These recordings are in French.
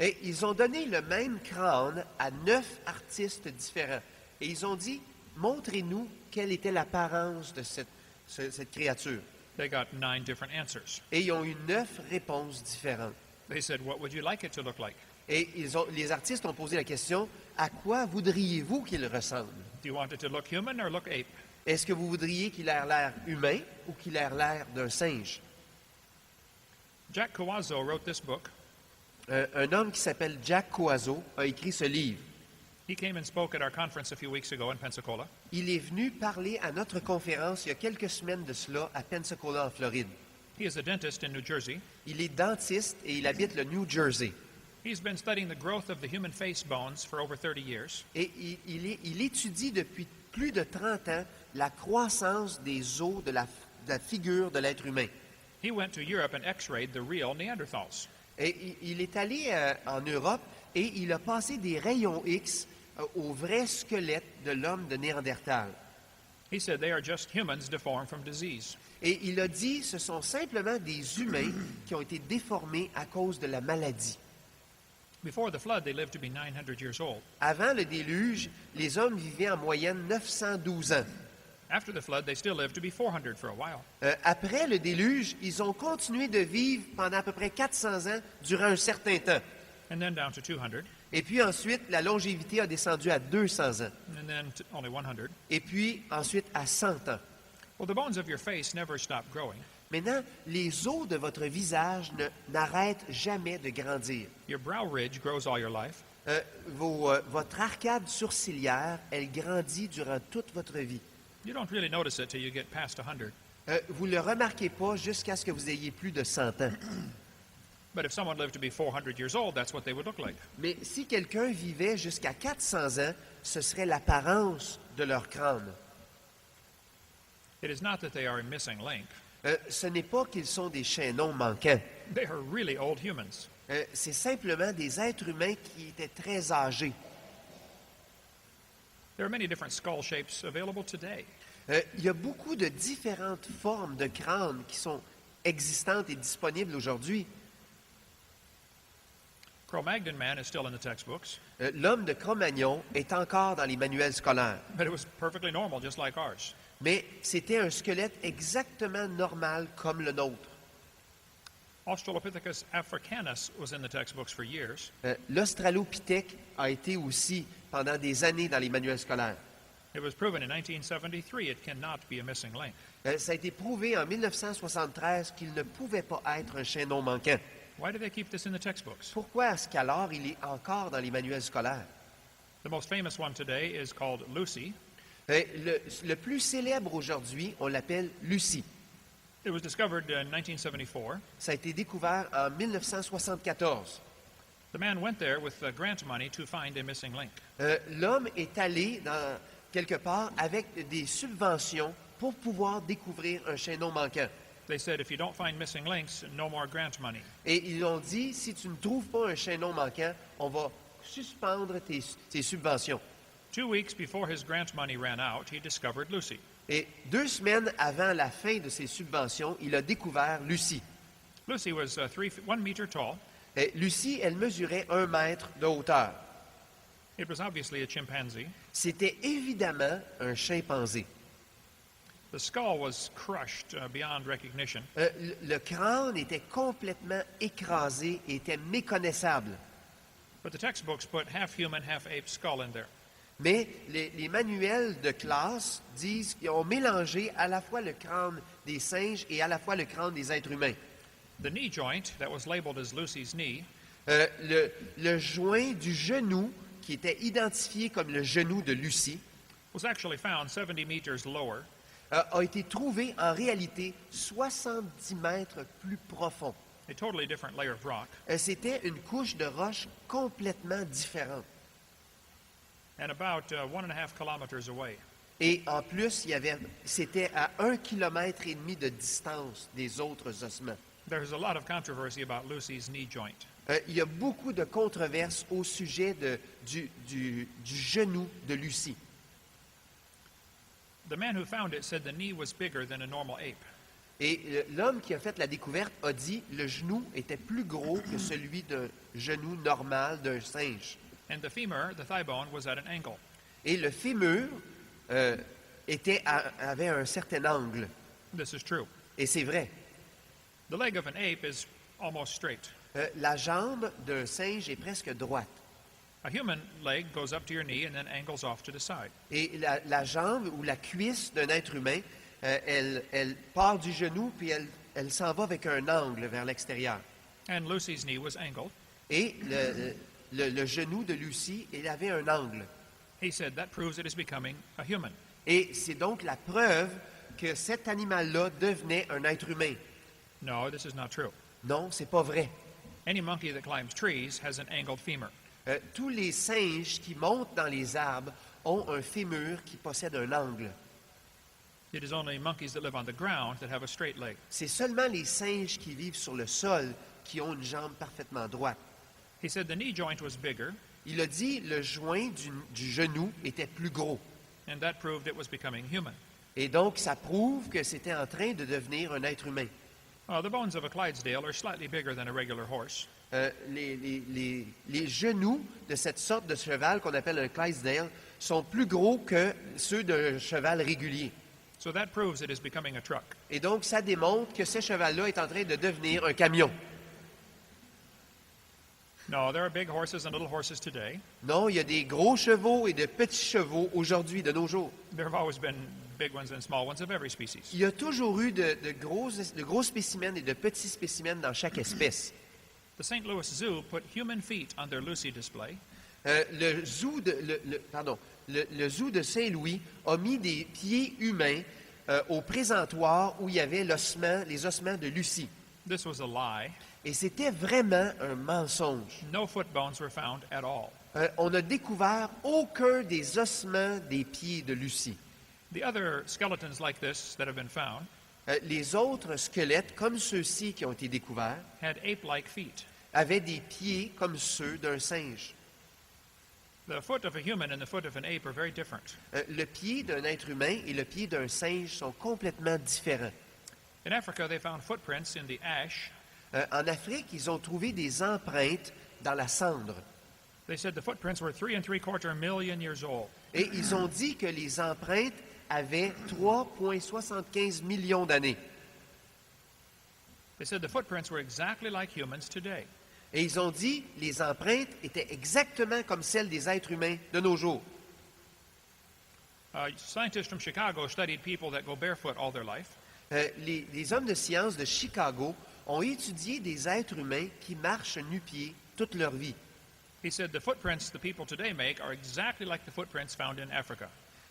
Et ils ont donné le même crâne à 9 artistes différents. Et ils ont dit, montrez-nous quelle était l'apparence de cette créature. They got 9 different answers. Et ils ont eu 9 réponses différentes. They said, what would you like it to look like? Et les artistes ont posé la question, à quoi voudriez-vous qu'il ressemble? Do you want it to look human or look ape? Est-ce que vous voudriez qu'il ait l'air humain ou qu'il ait l'air d'un singe? Jack Coazzo wrote this book. Un homme qui s'appelle Jack Coazzo a écrit ce livre. He came and spoke at our conference a few weeks ago in Pensacola. Il est venu parler à notre conférence il y a quelques semaines de cela à Pensacola, en Floride. He is a dentist in New Jersey. Il est dentiste et il habite le New Jersey. He's been studying the growth of the human face bones for over 30 years. Et il étudie depuis plus de 30 ans la croissance des os de la figure de l'être humain. He went to Europe and x-rayed the real Neanderthals. Et il est allé en Europe et il a passé des rayons X au vrai squelette de l'homme de Néandertal. He said they are just humans deformed from disease. Et il a dit, ce sont simplement des humains qui ont été déformés à cause de la maladie. Before the flood, they lived to be 900 years old. Avant le déluge, les hommes vivaient en moyenne 912 ans. After the flood, they still lived to be 400 for a while. Après le déluge, ils ont continué de vivre pendant à peu près 400 ans durant un certain temps. And then down to 200, Et puis ensuite, la longévité a descendu à 200 ans. and then only 100. Et puis ensuite à 100 ans. Well, the bones of your face never stop growing. Maintenant, les os de votre visage n'arrêtent jamais de grandir. Your brow ridge grows all your life. Votre arcade sourcilière, elle grandit durant toute votre vie. You don't really notice it till you get past 100. Vous ne le remarquez pas jusqu'à ce que vous ayez plus de 100 ans. But if someone lived to be 400 years old, that's what they would look like. Mais si quelqu'un vivait jusqu'à 400 ans, ce serait l'apparence de leur crâne. It is not that they are a missing link. Ce n'est pas qu'ils sont des chaînons manquants. They are really old humans. C'est simplement des êtres humains qui étaient très âgés. There are many different skull shapes available today. Il y a beaucoup de différentes formes de crâne qui sont existantes et disponibles aujourd'hui. Cro-Magnon man is still in the textbooks, L'homme de Cro-Magnon est encore dans les manuels scolaires. but it was perfectly normal, just like ours. Mais c'était un squelette exactement normal comme le nôtre. Australopithecus africanus was in the textbooks for years. L'Australopithèque a été aussi pendant des années dans les manuels scolaires. It was proven in 1973 it cannot be a missing link. Ça a été prouvé en 1973 qu'il ne pouvait pas être un chaînon manquant. Why do they keep this in the textbooks? Pourquoi est-ce qu'alors il est encore dans les manuels scolaires? The most famous one today is called Lucy. Le plus célèbre aujourd'hui, on l'appelle Lucie. It was discovered in 1974. Ça a été découvert en 1974. The man went there with grant money to find a missing link. L'homme est allé quelque part avec des subventions pour pouvoir découvrir un chaînon manquant. They said, if you don't find missing links, no more grant money. Et ils ont dit, si tu ne trouves pas un chaînon manquant, on va suspendre tes subventions. 2 weeks before his grant money ran out, he discovered Lucy. Et 2 semaines avant la fin de ses subventions, il a découvert Lucie. Lucy was 1 meter tall. Et Lucie, elle mesurait 1 mètre de hauteur. It was obviously a chimpanzee. C'était évidemment un chimpanzé. The skull was crushed beyond recognition. Le crâne était complètement écrasé et était méconnaissable. But the textbooks put half human, half ape skull in there. Mais les manuels de classe disent qu'ils ont mélangé à la fois le crâne des singes et à la fois le crâne des êtres humains. The knee joint that was labeled as Lucy's knee Le joint du genou, qui était identifié comme le genou de Lucie, was actually found 70 meters lower. A été trouvé en réalité 70 mètres plus profond. A totally different layer of rock, C'était une couche de roche complètement différente. and about 1.5 kilometers away. Et en plus, c'était à 1,5 km de distance des autres ossements. There's a lot of controversy about Lucy's knee joint. Il y a beaucoup de controverses au sujet du genou de Lucie. The man who found it said the knee was bigger than a normal ape. Et l'homme qui a fait la découverte a dit le genou était plus gros que celui d'un genou normal d'un singe. And the femur, the thigh bone, was at an angle. Et le fémur avait un certain angle. This is true. Et c'est vrai. The leg of an ape is almost straight. La jambe d'un singe est presque droite. A human leg goes up to your knee and then angles off to the side. Et la jambe ou la cuisse d'un être humain, elle part du genou puis elle s'en va avec un angle vers l'extérieur. And Lucy's knee was angled. Et le genou de Lucie, il avait un angle. He said that proves it is becoming a human. Et c'est donc la preuve que cet animal-là devenait un être humain. No, this is not true. Non, c'est pas vrai. Any monkey that climbs trees has an angled femur. Tous les singes qui montent dans les arbres ont un fémur qui possède un angle. It is only monkeys that live on the ground that have a straight leg. C'est seulement les singes qui vivent sur le sol qui ont une jambe parfaitement droite. He said the knee joint was bigger, Il a dit le joint du genou était plus gros. and that proved it was becoming human. Et donc, ça prouve que c'était en train de devenir un être humain. The bones of a Clydesdale are slightly bigger than a regular horse. Les genoux de cette sorte de cheval qu'on appelle un Clydesdale sont plus gros que ceux d'un cheval régulier. So that proves it is becoming a truck. Et donc, ça démontre que ce cheval-là est en train de devenir un camion. No, there are big horses and little horses today. Non, il y a des gros chevaux et de petits chevaux aujourd'hui, de nos jours. There have always been big ones and small ones of every species. Il y a toujours eu de gros spécimens et de petits spécimens dans chaque espèce. The St. Louis Zoo put human feet on their Lucy display, Le zoo de Saint-Louis a mis des pieds humains au présentoir où il y avait les ossements de Lucie. This was a lie. Et c'était vraiment un mensonge. No foot bones were found at all. On n'a découvert aucun des ossements des pieds de Lucie. The other skeletons like this that have been found Les autres squelettes, comme ceux-ci qui ont été découverts, had ape-like feet. avaient des pieds comme ceux d'un singe. The foot of a human and the foot of an ape are very different. Le pied d'un être humain et le pied d'un singe sont complètement différents. In Africa, they found footprints in the ash. En Afrique, ils ont trouvé des empreintes dans la cendre. They said the footprints were 3.75 million years old. Et ils ont dit que les empreintes avaient 3,75 millions d'années. They said the footprints were exactly like humans today. Et ils ont dit que les empreintes étaient exactement comme celles des êtres humains de nos jours. Scientists from Chicago studied people that go barefoot all their life. Les hommes de science de Chicago ont étudié des êtres humains qui marchent nu-pieds toute leur vie. He said the footprints the people today make are exactly like the footprints found in Africa.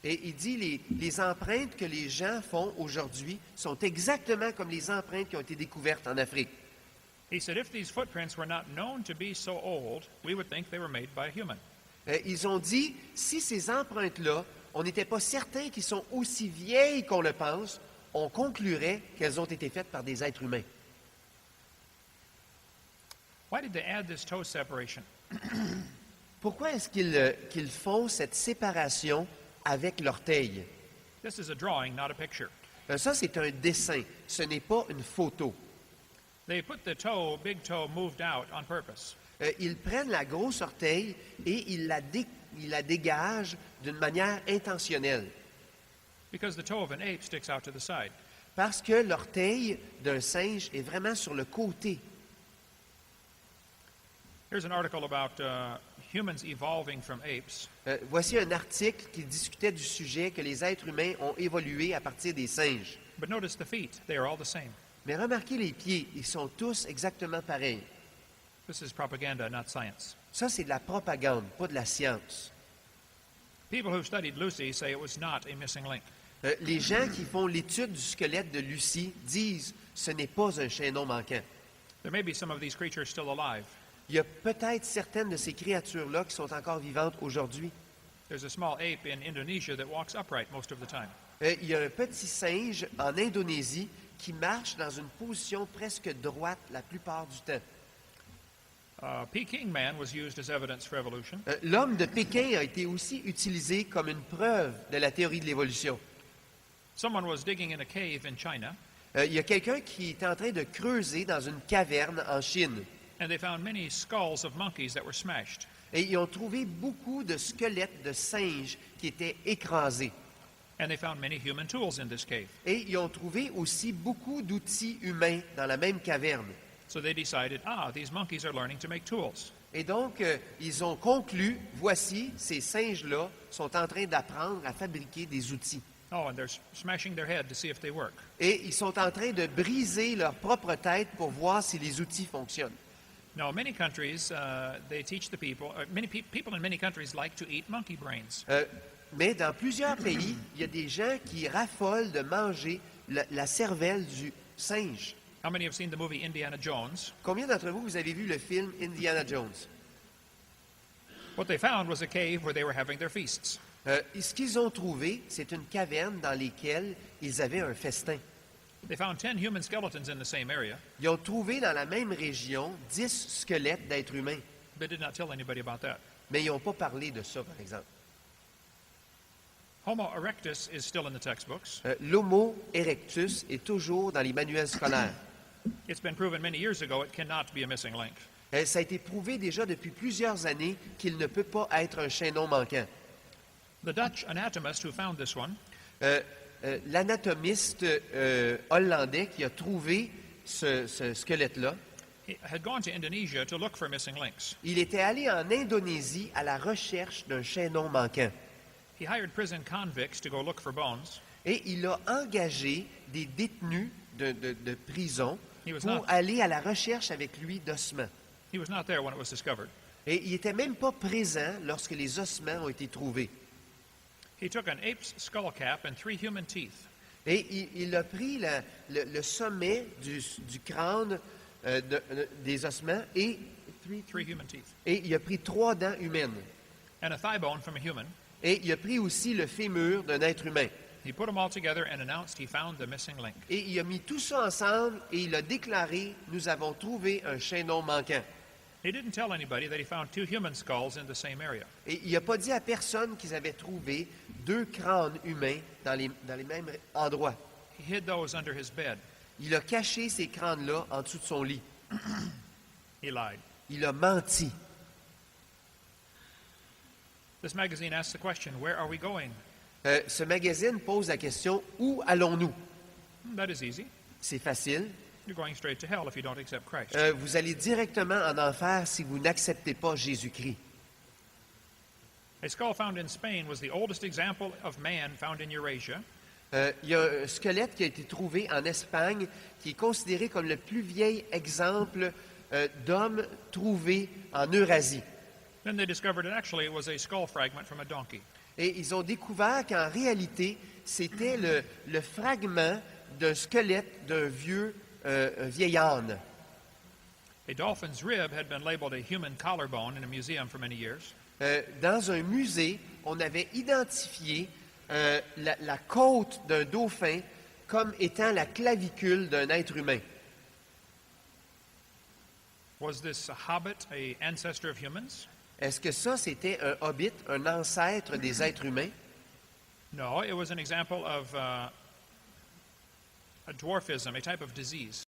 Et il dit les empreintes que les gens font aujourd'hui sont exactement comme les empreintes qui ont été découvertes en Afrique. He said if these footprints were not known to be so old, we would think they were made by a human. Ils ont dit, si ces empreintes-là, on n'était pas certain qu'ils sont aussi vieilles qu'on le pense, on conclurait qu'elles ont été faites par des êtres humains. Why did they add this toe separation? Pourquoi est-ce qu'ils font cette séparation avec l'orteil? This is a drawing, not a picture. Ça, c'est un dessin, ce n'est pas une photo. They put the toe, big toe, moved out on purpose. Ils prennent la grosse orteil et ils la dégagent d'une manière intentionnelle. Because the toe of an ape sticks out to the side. Parce que l'orteil d'un singe est vraiment sur le côté. Here's an article about humans evolving from apes. Voici un article qui discutait du sujet que les êtres humains ont évolué à partir des singes. But notice the feet, they are all the same. Mais remarquez les pieds, ils sont tous exactement pareils. This is propaganda, not science. Ça, c'est de la propagande, pas de la science. People who studied Lucy say it was not a missing link. Les gens qui font l'étude du squelette de Lucie disent ce n'est pas un chaînon manquant. There may be some of these creatures still alive. Il y a peut-être certaines de ces créatures-là qui sont encore vivantes aujourd'hui. There's a small ape in Indonesia that walks upright most of the time. Il y a un petit singe en Indonésie qui marche dans une position presque droite la plupart du temps. Peking man was used as evidence for evolution. L'homme de Pékin a été aussi utilisé comme une preuve de la théorie de l'évolution. Someone was digging in a cave in China. Il y a quelqu'un qui est en train de creuser dans une caverne en Chine. and they found many skulls of monkeys that were smashed. Et ils ont trouvé beaucoup de squelettes de singes qui étaient écrasés. And they found many human tools in this cave. Et ils ont trouvé aussi beaucoup d'outils humains dans la même caverne. So they decided, these monkeys are learning to make tools. Et donc, ils ont conclu, voici, ces singes-là sont en train d'apprendre à fabriquer des outils. Oh, and they're smashing their head to see if they work. Et ils sont en train de briser leur propre tête pour voir si les outils fonctionnent. Now, many countries, they teach the people, people in many countries like to eat monkey brains. Mais dans plusieurs pays, il y a des gens qui raffolent de manger la cervelle du singe. How many have seen the movie Indiana Jones? Combien d'entre vous avez vu le film Indiana Jones? What they found was a cave where they were having their feasts. Ce qu'ils ont trouvé, c'est une caverne dans laquelle ils avaient un festin. They found 10 human skeletons in the same area, Ils ont trouvé dans la même région 10 squelettes d'êtres humains. but did not tell anybody about that. Mais ils n'ont pas parlé de ça, par exemple. Homo erectus is still in the textbooks. L'Homo erectus est toujours dans les manuels scolaires. It's been proven many years ago it cannot be a missing link. Ça a été prouvé déjà depuis plusieurs années qu'il ne peut pas être un chaînon manquant. The Dutch anatomist who found this one L'anatomiste hollandais qui a trouvé ce squelette-là, he had gone to Indonesia to look for missing links. il était allé en Indonésie à la recherche d'un chaînon manquant. He hired prison convicts to go look for bones. Et il a engagé des détenus de prison He was pour not- aller à la recherche avec lui d'ossements. He was not there when it was discovered. Et il n'était même pas présent lorsque les ossements ont été trouvés. He took an ape's skull cap and 3 human teeth. Et il a pris le sommet du crâne des ossements et 3 human teeth. il a pris 3 dents humaines. And a thigh bone from a human. Et il a pris aussi le fémur d'un être humain. He put them all together and announced he found the missing link. Et il a mis tout ça ensemble et il a déclaré, nous avons trouvé un chaînon manquant. He didn't tell anybody that he found 2 human skulls in the same area. Et il n'a pas dit à personne qu'ils avaient trouvé 2 crânes humains dans les mêmes endroits. He hid those under his bed. Il a caché ces crânes-là en dessous de son lit. He lied. Il a menti. This magazine asks the question, where are we going? Ce magazine pose la question, où allons-nous? That is easy. C'est facile. You're going straight to hell if you don't accept Christ. Vous allez directement en enfer si vous n'acceptez pas Jésus-Christ. A skull found in Spain was the oldest example of man found in Eurasia. Il y a un squelette qui a été trouvé en Espagne qui est considéré comme le plus vieil exemple d'homme trouvé en Eurasie. Then they discovered it actually was a skull fragment from a donkey. Et ils ont découvert qu'en réalité, c'était le fragment d'un squelette d'un vieux vieil âne. A dolphin's rib had been labeled a human collarbone in a museum for many years. Dans un musée, on avait identifié la côte d'un dauphin comme étant la clavicule d'un être humain. Was this a hobbit, a ancestor of humans? Est-ce que ça, c'était un hobbit, un ancêtre des êtres humains? No, it was an example of a dwarfism, a type of disease.